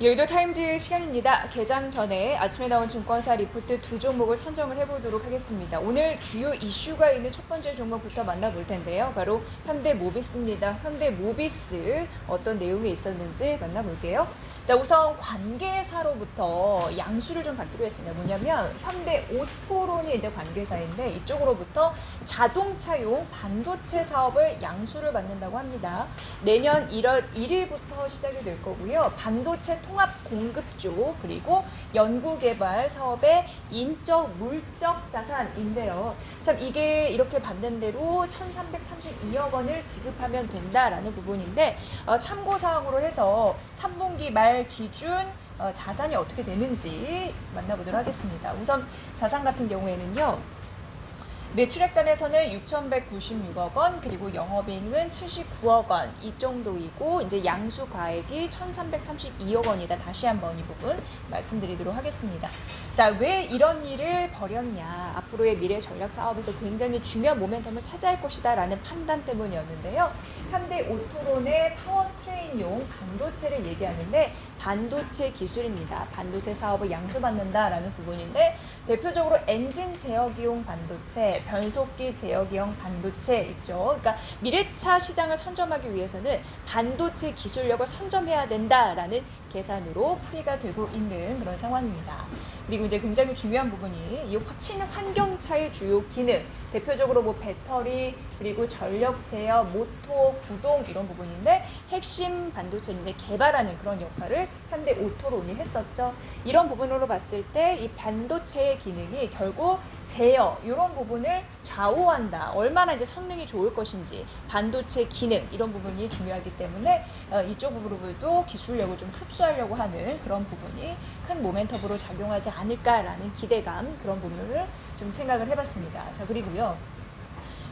여의도 타임즈 시간입니다. 개장 전에 아침에 나온 증권사 리포트 두 종목을 선정을 해보도록 하겠습니다. 오늘 주요 이슈가 있는 첫 번째 종목부터 만나볼 텐데요. 바로 현대모비스입니다. 현대모비스 어떤 내용이 있었는지 만나볼게요. 자, 우선 관계사로부터 양수를 좀 받기로 했습니다. 뭐냐면 현대오토론이 이제 관계사인데 이쪽으로부터 자동차용 반도체 사업을 양수를 받는다고 합니다. 내년 1월 1일부터 시작이 될 거고요. 반도체 통합 공급 쪽 그리고 연구개발 사업의 인적 물적 자산인데요. 참 이게 이렇게 받는 대로 1,332억 원을 지급하면 된다라는 부분인데 참고사항으로 해서 3분기 말 기준 자산이 어떻게 되는지 만나보도록 하겠습니다. 우선 자산 같은 경우에는요. 매출액단에서는 6,196억 원, 그리고 영업이익은 79억 원 이 정도이고 이제 양수 가액이 1,332억 원이다. 다시 한번 이 부분 말씀드리도록 하겠습니다. 자, 왜 이런 일을 벌였냐? 앞으로의 미래 전략 사업에서 굉장히 중요한 모멘텀을 차지할 것이다라는 판단 때문이었는데요. 현대오토론의 파워트레인용 반도체를 얘기하는데 반도체 기술입니다. 반도체 사업을 양수받는다라는 부분인데 대표적으로 엔진 제어기용 반도체, 변속기 제어기용 반도체 있죠. 그러니까 미래차 시장을 선점하기 위해서는 반도체 기술력을 선점해야 된다라는 계산으로 풀이가 되고 있는 그런 상황입니다. 그리고 이제 굉장히 중요한 부분이 이 친환경차의 주요 기능, 대표적으로 뭐 배터리, 그리고 전력 제어, 모토, 구동 이런 부분인데 핵심 반도체를 이제 개발하는 그런 역할을 현대오토론이 했었죠. 이런 부분으로 봤을 때 이 반도체의 기능이 결국 제어 이런 부분을 좌우한다. 얼마나 이제 성능이 좋을 것인지 반도체 기능 이런 부분이 중요하기 때문에 이쪽 부분으로도 기술력을 좀 흡수하려고 하는 그런 부분이 큰 모멘텀으로 작용하지 않을까라는 기대감 그런 부분을 좀 생각을 해봤습니다. 자, 그리고요.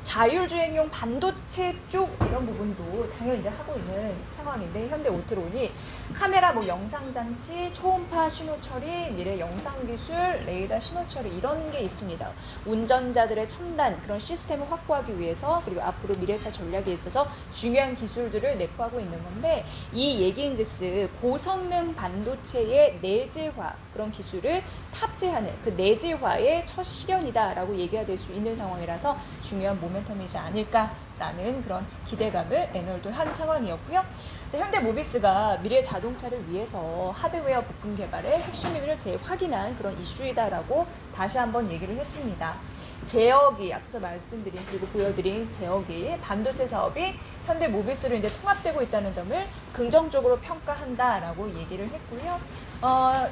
자율주행용 반도체 쪽 이런 부분도 당연히 이제 하고 있는 상황인데 현대오토론이 카메라 뭐 영상 장치, 초음파 신호 처리, 미래 영상 기술, 레이더 신호 처리 이런 게 있습니다. 운전자들의 첨단 그런 시스템을 확보하기 위해서 그리고 앞으로 미래차 전략에 있어서 중요한 기술들을 내포하고 있는 건데 이 얘기인즉슨 고성능 반도체의 내재화 그런 기술을 탑재하는 그 내재화의 첫 실현이다라고 얘기가 될 수 있는 상황이라서 중요한 모멘텀이지 않을까라는 그런 기대감을 내놓을 한 상황이었고요. 현대모비스가 미래 자동차를 위해서 하드웨어 부품 개발의 핵심임을 재확인한 그런 이슈이다라고 다시 한번 얘기를 했습니다. 제어기 앞서 말씀드린 그리고 보여드린 제어기 반도체 사업이 현대모비스로 이제 통합되고 있다는 점을 긍정적으로 평가한다라고 얘기를 했고요.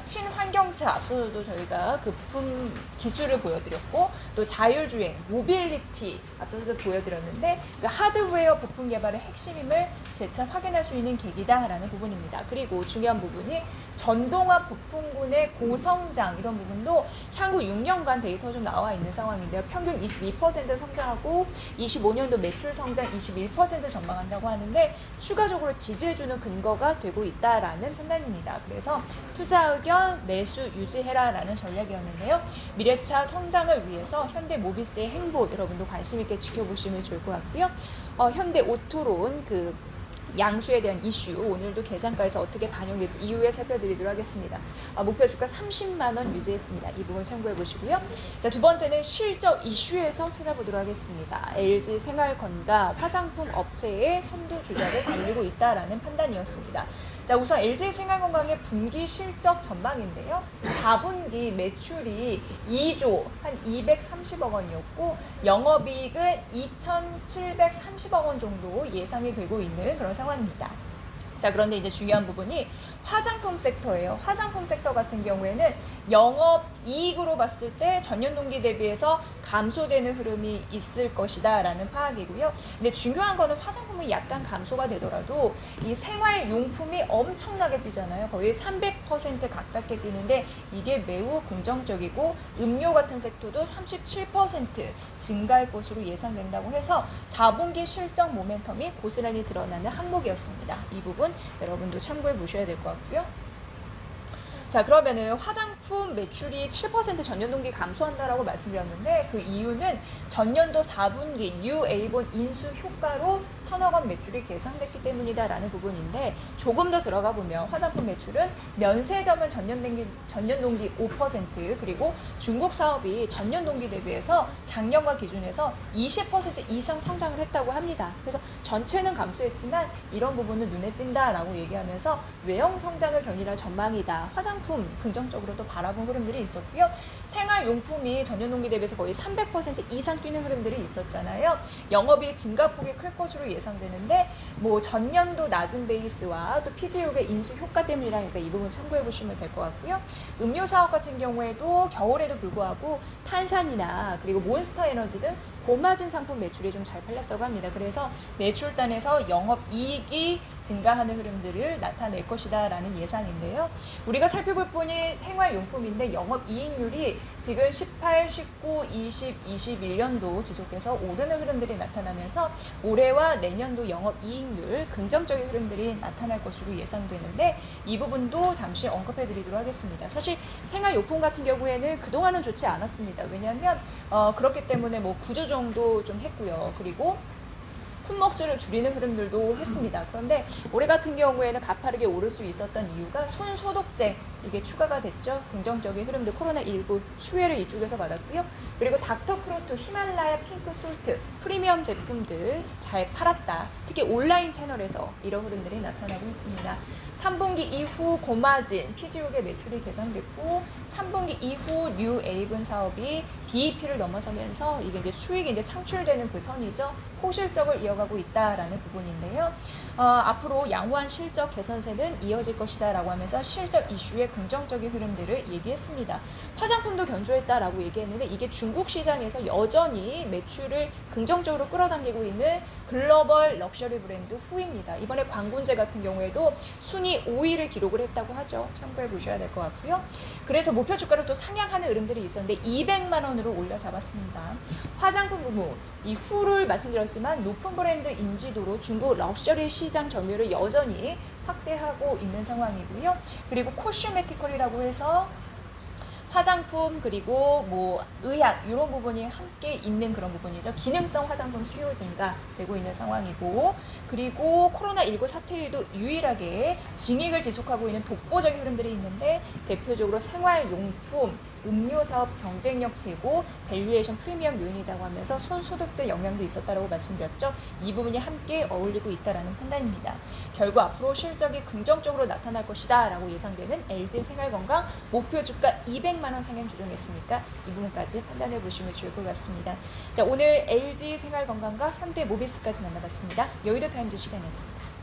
친환경차 앞서도 저희가 그 부품 기술을 보여드렸고 또 자율주행, 모빌리티 앞서도 보여드렸는데 그 하드웨어 부품 개발의 핵심임을 재차 확인할 수 있는 계기다라는 부분입니다. 그리고 중요한 부분이 전동화 부품군의 고성장 이런 부분도 향후 6년간 데이터 좀 나와 있는 상황인데요. 평균 22% 성장하고 25년도 매출 성장 21% 전망한다고 하는데 추가적으로 지지해주는 근거가 되고 있다라는 판단입니다. 그래서 투자 의견 매수 유지해라라는 전략이었는데요. 미래차 성장을 위해서 현대모비스의 행보 여러분도 관심 있게 지켜보시면 좋을 것 같고요. 현대오토론 양수에 대한 이슈 오늘도 개장가에서 어떻게 반영될지 이후에 살펴드리도록 하겠습니다. 목표 주가 30만 원 유지했습니다. 이 부분 참고해 보시고요. 자, 두 번째는 실적 이슈에서 찾아보도록 하겠습니다. LG 생활건강 화장품 업체의 선두 주자를 달리고 있다라는 판단이었습니다. 자, 우선 LG 생활건강의 분기 실적 전망인데요. 4분기 매출이 2조 한 230억 원이었고 영업이익은 2,730억 원 정도 예상이 되고 있는 그런 상황입니다. 자, 그런데 이제 중요한 부분이 화장품 섹터예요. 화장품 섹터 같은 경우에는 영업 이익으로 봤을 때 전년 동기 대비해서 감소되는 흐름이 있을 것이다 라는 파악이고요. 근데 중요한 거는 화장품이 약간 감소가 되더라도 이 생활용품이 엄청나게 뛰잖아요. 거의 300% 가깝게 뛰는데 이게 매우 긍정적이고 음료 같은 섹터도 37% 증가할 것으로 예상된다고 해서 4분기 실적 모멘텀이 고스란히 드러나는 항목이었습니다. 이 부분 여러분도 참고해 보셔야 될 것 같고요. 자, 그러면은 화장품 매출이 7% 전년 동기 감소한다라고 말씀드렸는데 그 이유는 전년도 4분기 뉴 에이본 인수 효과로 천억 원 매출이 계산됐기 때문이다라는 부분인데 조금 더 들어가 보면 화장품 매출은 면세점은 전년 동기 5% 그리고 중국 사업이 전년 동기 대비해서 작년과 기준에서 20% 이상 성장을 했다고 합니다. 그래서 전체는 감소했지만 이런 부분은 눈에 띈다라고 얘기하면서 외형 성장을 견인할 전망이다. 화장품 긍정적으로 또 바라본 흐름들이 있었고요. 생활용품이 전년 동기 대비해서 거의 300% 이상 뛰는 흐름들이 있었잖아요. 영업이익 증가폭이 클 것으로 예상되는데 뭐 전년도 낮은 베이스와 또 피지율의 인수 효과 때문이라니까 이 부분 참고해 보시면 될 것 같고요. 음료 사업 같은 경우에도 겨울에도 불구하고 탄산이나 그리고 몬스터 에너지 등 고마진 상품 매출이 좀 잘 팔렸다고 합니다. 그래서 매출단에서 영업이익이 증가하는 흐름들을 나타낼 것이다 라는 예상인데요. 우리가 살펴볼 분이 생활용품인데 영업이익률이 지금 18, 19, 20, 21년도 지속해서 오르는 흐름들이 나타나면서 올해와 내년도 영업이익률 긍정적인 흐름들이 나타날 것으로 예상되는데 이 부분도 잠시 언급해 드리도록 하겠습니다. 사실 생활용품 같은 경우에는 그동안은 좋지 않았습니다. 왜냐하면 그렇기 때문에 뭐 구조정도 좀 했고요. 그리고 품목수를 줄이는 흐름들도 했습니다. 그런데 올해 같은 경우에는 가파르게 오를 수 있었던 이유가 손소독제 이게 추가가 됐죠. 긍정적인 흐름들 코로나19 수혜를 이쪽에서 받았고요. 그리고 닥터프로토, 히말라야 핑크솔트 프리미엄 제품들 잘 팔았다. 특히 온라인 채널에서 이런 흐름들이 나타나고 있습니다. 3분기 이후 고마진 피지옥의 매출이 개선됐고 3분기 이후 뉴 에이븐 사업이 BEP를 넘어서면서 이게 이제 수익이 이제 창출되는 그 선이죠. 호실적을 이어가고 있다라는 부분인데요. 앞으로 양호한 실적 개선세는 이어질 것이다라고 하면서 실적 이슈의 긍정적인 흐름들을 얘기했습니다. 화장품도 견조했다라고 얘기했는데 이게 중국 시장에서 여전히 매출을 긍정적으로 끌어당기고 있는 글로벌 럭셔리 브랜드 후입니다. 이번에 광군제 같은 경우에도 순위 5위를 기록을 했다고 하죠. 참고해 보셔야 될 것 같고요. 그래서 목표 주가를 또 상향하는 흐름들이 있었는데 200만 원으로 올려 잡았습니다. 화장품 부문 이 후를 말씀드렸지만 높은 브랜드 인지도로 중국 럭셔리 시장 점유율을 여전히 확대하고 있는 상황이고요. 그리고 코슈메티컬이라고 해서 화장품 그리고 뭐 의학 이런 부분이 함께 있는 그런 부분이죠. 기능성 화장품 수요 증가되고 있는 상황이고 그리고 코로나19 사태에도 유일하게 진익을 지속하고 있는 독보적인 흐름들이 있는데 대표적으로 생활용품 음료 사업 경쟁력 제고, 밸류에이션 프리미엄 요인이라고 하면서 손소독제 영향도 있었다라고 말씀드렸죠. 이 부분이 함께 어울리고 있다라는 판단입니다. 결국 앞으로 실적이 긍정적으로 나타날 것이다 라고 예상되는 LG 생활건강 목표 주가 200만 원 상향 조정했으니까 이 부분까지 판단해 보시면 좋을 것 같습니다. 자, 오늘 LG 생활건강과 현대모비스까지 만나봤습니다. 여의도 타임즈 시간이었습니다.